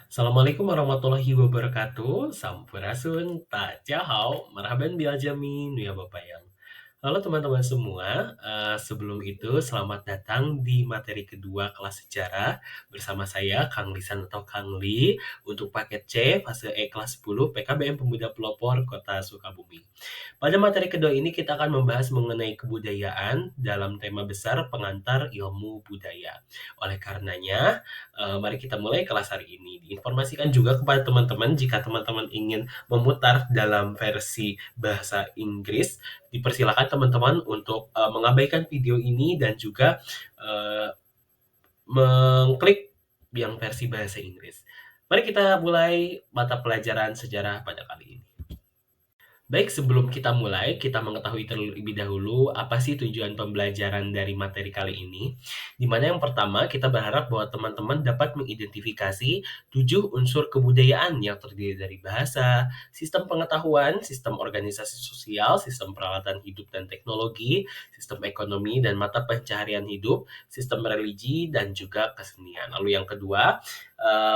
Assalamualaikum warahmatullahi wabarakatuh. Sampurasun, Tajahau, marhaban bialjami, nuya bapayang. Halo teman-teman semua, sebelum itu selamat datang di materi kedua kelas sejarah bersama saya Kang Lisan atau Kang Li untuk paket C fase E kelas 10 PKBM Pemuda Pelopor Kota Sukabumi. Pada materi kedua ini kita akan membahas mengenai kebudayaan dalam tema besar pengantar ilmu budaya. Oleh karenanya, mari kita mulai kelas hari ini. Diinformasikan juga kepada teman-teman jika teman-teman ingin memutar dalam versi bahasa Inggris, dipersilakan teman-teman untuk mengabaikan video ini dan juga mengklik yang versi bahasa Inggris. Mari kita mulai mata pelajaran sejarah pada kali ini. Baik, sebelum kita mulai, kita mengetahui terlebih dahulu apa sih tujuan pembelajaran dari materi kali ini. Di mana yang pertama, kita berharap bahwa teman-teman dapat mengidentifikasi 7 unsur kebudayaan yang terdiri dari bahasa, sistem pengetahuan, sistem organisasi sosial, sistem peralatan hidup dan teknologi, sistem ekonomi dan mata pencaharian hidup, sistem religi, dan juga kesenian. Lalu yang kedua,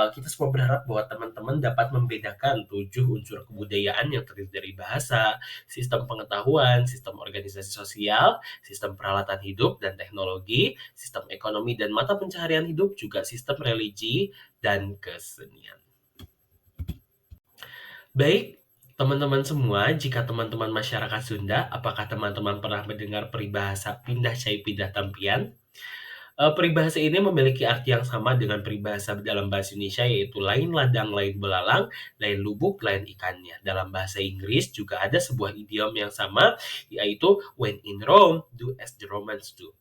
kita semua berharap bahwa teman-teman dapat membedakan 7 unsur kebudayaan yang terdiri dari bahasa, sistem pengetahuan, sistem organisasi sosial, sistem peralatan hidup dan teknologi, sistem ekonomi dan mata pencaharian hidup, juga sistem religi dan kesenian. Baik, teman-teman semua, jika teman-teman masyarakat Sunda, apakah teman-teman pernah mendengar peribahasa pindah cai pindah tampian? Peribahasa ini memiliki arti yang sama dengan peribahasa dalam bahasa Indonesia, yaitu lain ladang, lain belalang, lain lubuk, lain ikannya. Dalam bahasa Inggris juga ada sebuah idiom yang sama, yaitu when in Rome, do as the Romans do.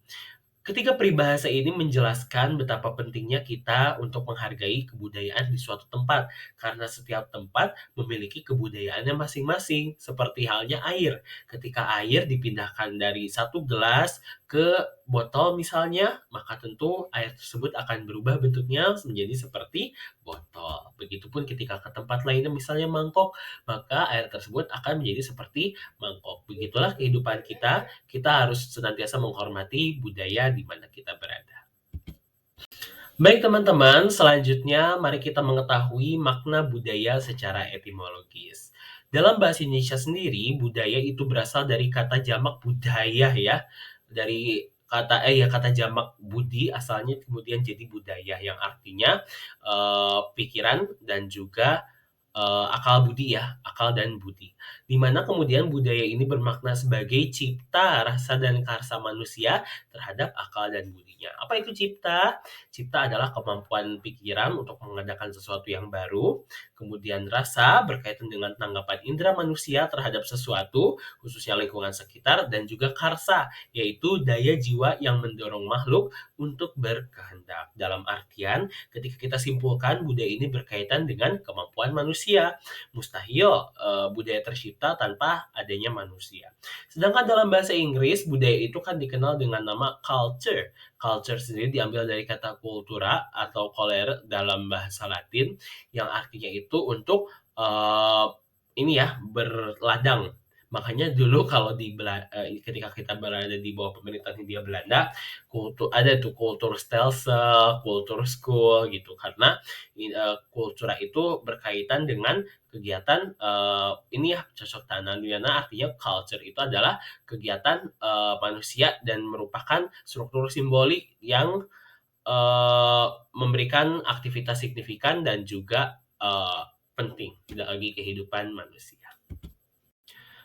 Ketiga peribahasa ini menjelaskan betapa pentingnya kita untuk menghargai kebudayaan di suatu tempat, karena setiap tempat memiliki kebudayaannya masing-masing, seperti halnya air. Ketika air dipindahkan dari satu gelas ke botol misalnya, maka tentu air tersebut akan berubah bentuknya menjadi seperti botol. Begitupun ketika ke tempat lainnya misalnya mangkok, maka air tersebut akan menjadi seperti mangkok. Begitulah kehidupan kita harus senantiasa menghormati budaya di mana kita berada. Baik teman-teman, selanjutnya mari kita mengetahui makna budaya secara etimologis. Dalam bahasa Indonesia sendiri, budaya itu berasal dari kata jamak budaya ya. Dari kata jamak budi asalnya kemudian jadi budaya yang artinya pikiran dan juga akal budi ya, akal dan budi. Di mana kemudian budaya ini bermakna sebagai cipta, rasa dan karsa manusia terhadap akal dan budinya. Apa itu cipta? Cipta adalah kemampuan pikiran untuk mengadakan sesuatu yang baru, kemudian rasa berkaitan dengan tanggapan indera manusia terhadap sesuatu, khususnya lingkungan sekitar, dan juga karsa, yaitu daya jiwa yang mendorong makhluk untuk berkehendak. Dalam artian, ketika kita simpulkan budaya ini berkaitan dengan kemampuan manusia. Mustahil budaya tercipta tanpa adanya manusia. Sedangkan dalam bahasa Inggris, budaya itu kan dikenal dengan nama culture. Culture sendiri diambil dari kata cultura atau colere dalam bahasa Latin yang artinya itu untuk ini ya berladang. Makanya dulu kalau ketika kita berada di bawah pemerintahan Hindia Belanda, ada tuh kulturstelsel, kultur school gitu karena kultura itu berkaitan dengan kegiatan ini ya cocok tanam di mana artinya culture itu adalah kegiatan manusia dan merupakan struktur simbolik yang memberikan aktivitas signifikan dan juga penting bagi kehidupan manusia.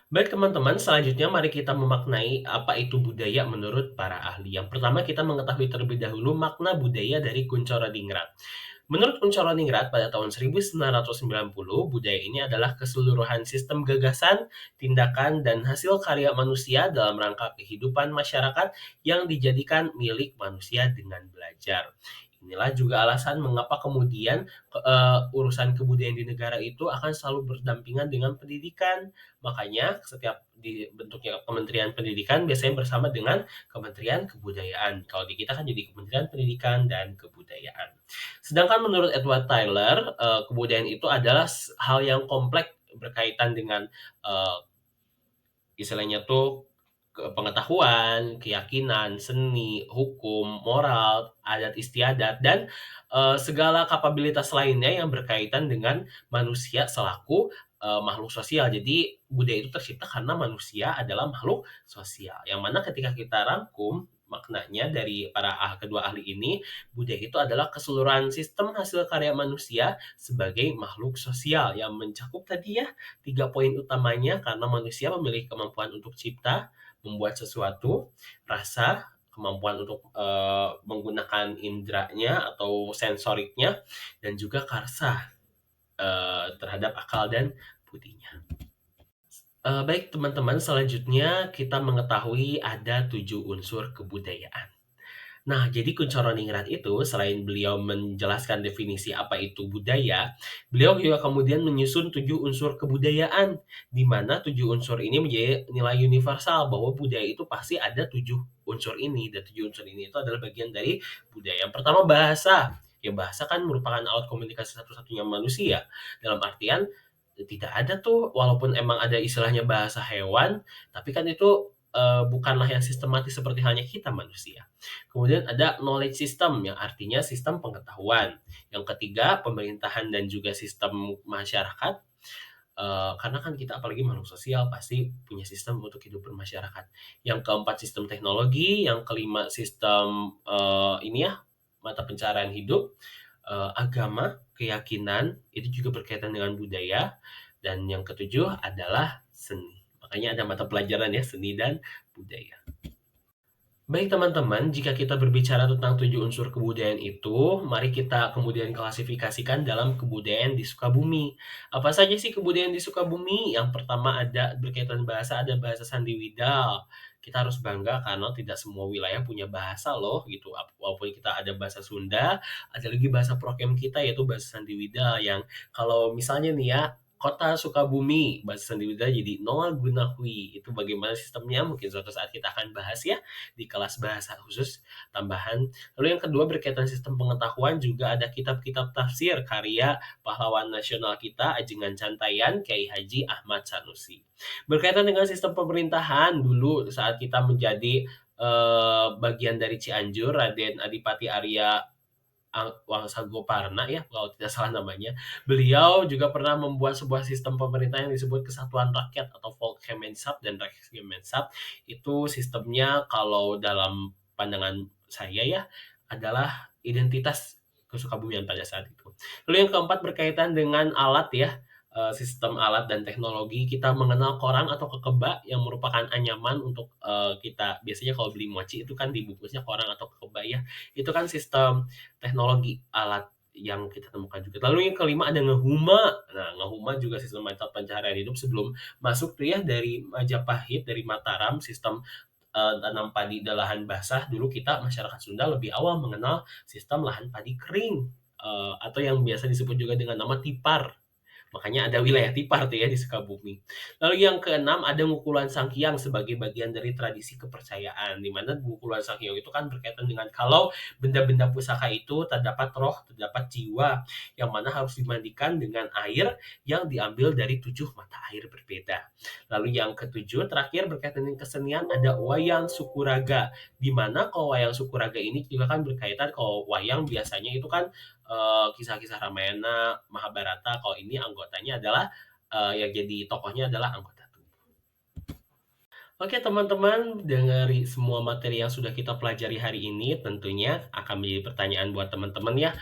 Baik teman-teman, selanjutnya mari kita memaknai apa itu budaya menurut para ahli. Yang pertama kita mengetahui terlebih dahulu makna budaya dari Kuncoro Dingrat. Menurut Kuncoro Ningrat pada tahun 1990, budaya ini adalah keseluruhan sistem gagasan, tindakan, dan hasil karya manusia dalam rangka kehidupan masyarakat yang dijadikan milik manusia dengan belajar. Inilah juga alasan mengapa kemudian urusan kebudayaan di negara itu akan selalu berdampingan dengan pendidikan. Makanya setiap dibentuknya Kementerian Pendidikan biasanya bersama dengan Kementerian Kebudayaan. Kalau di kita kan jadi Kementerian Pendidikan dan Kebudayaan. Sedangkan menurut Edward Tyler, kebudayaan itu adalah hal yang kompleks berkaitan dengan istilahnya tuh pengetahuan, keyakinan, seni, hukum, moral, adat istiadat, dan segala kapabilitas lainnya yang berkaitan dengan manusia selaku makhluk sosial. Jadi budaya itu tercipta karena manusia adalah makhluk sosial. Yang mana ketika kita rangkum maknanya dari para kedua ahli ini, budaya itu adalah keseluruhan sistem hasil karya manusia sebagai makhluk sosial yang mencakup tadi ya 3 poin utamanya karena manusia memiliki kemampuan untuk cipta, membuat sesuatu, rasa, kemampuan untuk menggunakan inderanya atau sensoriknya, dan juga karsa terhadap akal dan budinya. Baik teman-teman, selanjutnya kita mengetahui ada 7 unsur kebudayaan. Nah, jadi Kunchoro-Ningrat itu selain beliau menjelaskan definisi apa itu budaya, beliau juga kemudian menyusun 7 unsur kebudayaan, di mana 7 unsur ini menjadi nilai universal bahwa budaya itu pasti ada 7 unsur ini, dan 7 unsur ini itu adalah bagian dari budaya. Yang pertama bahasa. Ya bahasa kan merupakan alat komunikasi satu-satunya manusia. Dalam artian tidak ada tuh walaupun emang ada istilahnya bahasa hewan, tapi kan itu bukanlah yang sistematis seperti halnya kita manusia. Kemudian ada knowledge system yang artinya sistem pengetahuan. Yang ketiga, pemerintahan dan juga sistem masyarakat. Karena kan kita apalagi makhluk sosial pasti punya sistem untuk hidup bermasyarakat. Yang keempat sistem teknologi, yang kelima sistem ini ya mata pencaharian hidup, agama, keyakinan itu juga berkaitan dengan budaya, dan yang ketujuh adalah seni. Makanya ada mata pelajaran ya seni dan budaya. Baik teman-teman, jika kita berbicara tentang 7 unsur kebudayaan itu, mari kita kemudian klasifikasikan dalam kebudayaan di Sukabumi. Apa saja sih kebudayaan di Sukabumi? Yang pertama ada berkaitan bahasa, ada bahasa Sandiwidal. Kita harus bangga karena tidak semua wilayah punya bahasa loh gitu. Walaupun kita ada bahasa Sunda, ada lagi bahasa prokem kita yaitu bahasa Sandiwidal yang kalau misalnya nih ya, Kota Sukabumi, bahasa Sandiwidal jadi Noa Gunahui. Itu bagaimana sistemnya mungkin suatu saat kita akan bahas ya di kelas bahasa khusus tambahan. Lalu yang kedua berkaitan sistem pengetahuan juga ada kitab-kitab tafsir karya pahlawan nasional kita Ajengan Cantayan Kiai Haji Ahmad Sanusi. Berkaitan dengan sistem pemerintahan dulu saat kita menjadi bagian dari Cianjur, Raden Adipati Arya Wangsa Goparna ya kalau tidak salah namanya. Beliau juga pernah membuat sebuah sistem pemerintah yang disebut Kesatuan Rakyat atau Volkgemeinschaft dan Rijksgemeinschaft. Itu sistemnya kalau dalam pandangan saya ya adalah identitas kesukabumian pada saat itu. Lalu yang keempat berkaitan dengan alat ya, sistem alat dan teknologi. Kita mengenal korang atau kekeba yang merupakan anyaman untuk kita biasanya kalau beli mochi itu kan dibungkusnya korang atau kekeba ya. Itu kan sistem teknologi alat yang kita temukan juga. Lalu yang kelima ada ngehuma. Nah, ngehuma juga sistem mata pencaharian hidup sebelum masuk tuh ya dari Majapahit, dari Mataram, sistem tanam padi dan lahan basah. Dulu kita masyarakat Sunda lebih awal mengenal sistem lahan padi kering atau yang biasa disebut juga dengan nama tipar. Makanya ada wilayah Tipar tuh ya di Sukabumi. Lalu yang keenam ada Ngukulan Sanghyang sebagai bagian dari tradisi kepercayaan, di mana Ngukulan Sanghyang itu kan berkaitan dengan kalau benda-benda pusaka itu terdapat roh, terdapat jiwa, yang mana harus dimandikan dengan air yang diambil dari 7 mata air berbeda. Lalu yang ketujuh terakhir berkaitan dengan kesenian ada Wayang Sukuraga, di mana kalau Wayang Sukuraga ini juga kan berkaitan kalau wayang biasanya itu kan kisah-kisah Ramayana, Mahabharata, kalau ini anggotanya adalah yang jadi tokohnya adalah anggota tubuh. Oke teman-teman, dari semua materi yang sudah kita pelajari hari ini tentunya akan menjadi pertanyaan buat teman-teman ya.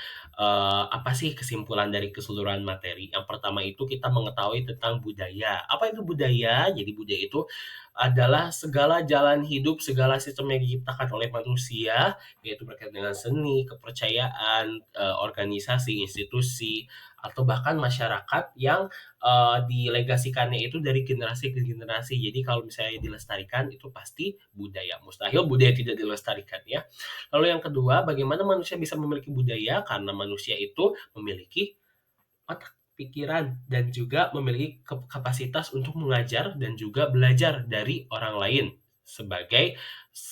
Apa sih kesimpulan dari keseluruhan materi? Yang pertama itu kita mengetahui tentang budaya. Apa itu budaya? Jadi budaya itu adalah segala jalan hidup, segala sistem yang diciptakan oleh manusia, yaitu berkaitan dengan seni, kepercayaan, organisasi, institusi, atau bahkan masyarakat yang dilegasikannya itu dari generasi ke generasi. Jadi kalau misalnya dilestarikan itu pasti budaya. Mustahil budaya tidak dilestarikan ya. Lalu yang kedua, bagaimana manusia bisa memiliki budaya? Karena manusia itu memiliki otak, pikiran, dan juga memiliki kapasitas untuk mengajar dan juga belajar dari orang lain sebagai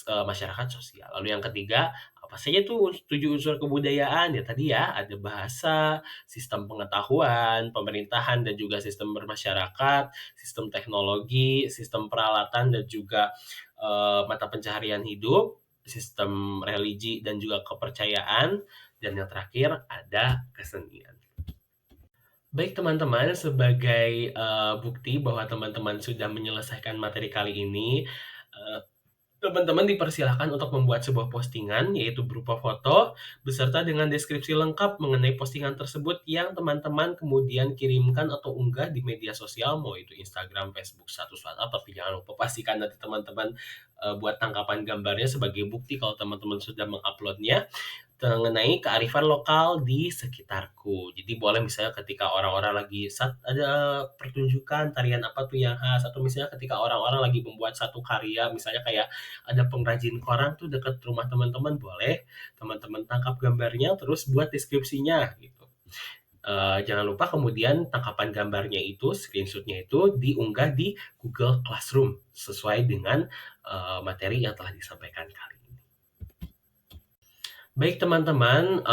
masyarakat sosial. Lalu yang ketiga, apa saja tuh 7 unsur kebudayaan? Ya tadi ya, ada bahasa, sistem pengetahuan, pemerintahan dan juga sistem bermasyarakat, sistem teknologi, sistem peralatan dan juga mata pencaharian hidup, sistem religi dan juga kepercayaan, dan yang terakhir ada kesenian. Baik teman-teman, sebagai, bukti bahwa teman-teman sudah menyelesaikan materi kali ini, eee, teman-teman dipersilahkan untuk membuat sebuah postingan, yaitu berupa foto, beserta dengan deskripsi lengkap mengenai postingan tersebut yang teman-teman kemudian kirimkan atau unggah di media sosial, mau itu Instagram, Facebook, status WhatsApp, tapi jangan lupa pastikan nanti teman-teman, buat tangkapan gambarnya sebagai bukti kalau teman-teman sudah menguploadnya mengenai kearifan lokal di sekitarku. Jadi boleh misalnya ketika orang-orang lagi ada pertunjukan tarian apa tuh yang khas, atau misalnya ketika orang-orang lagi membuat satu karya, misalnya kayak ada pengrajin koran tuh deket rumah teman-teman, boleh teman-teman tangkap gambarnya terus buat deskripsinya gitu. Jangan lupa kemudian tangkapan gambarnya itu, screenshot-nya itu diunggah di Google Classroom sesuai dengan, materi yang telah disampaikan kali ini. Baik teman-teman,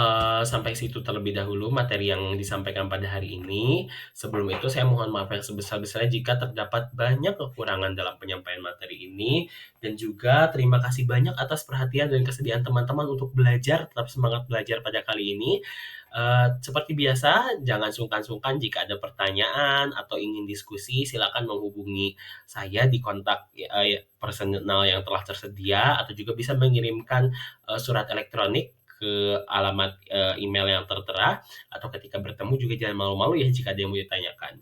sampai situ terlebih dahulu materi yang disampaikan pada hari ini. Sebelum itu saya mohon maaf yang sebesar-besarnya jika terdapat banyak kekurangan dalam penyampaian materi ini, dan juga terima kasih banyak atas perhatian dan kesediaan teman-teman untuk belajar, tetap semangat belajar pada kali ini. Seperti biasa, jangan sungkan-sungkan jika ada pertanyaan atau ingin diskusi, silakan menghubungi saya di kontak, personal yang telah tersedia, atau juga bisa mengirimkan surat elektronik ke alamat, email yang tertera, atau ketika bertemu juga jangan malu-malu ya jika ada yang mau ditanyakan.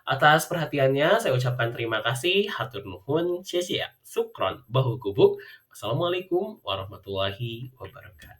Atas perhatiannya saya ucapkan terima kasih, hatur nuhun, syekh, sukron, bahu kubuk. Wassalamualaikum warahmatullahi wabarakatuh.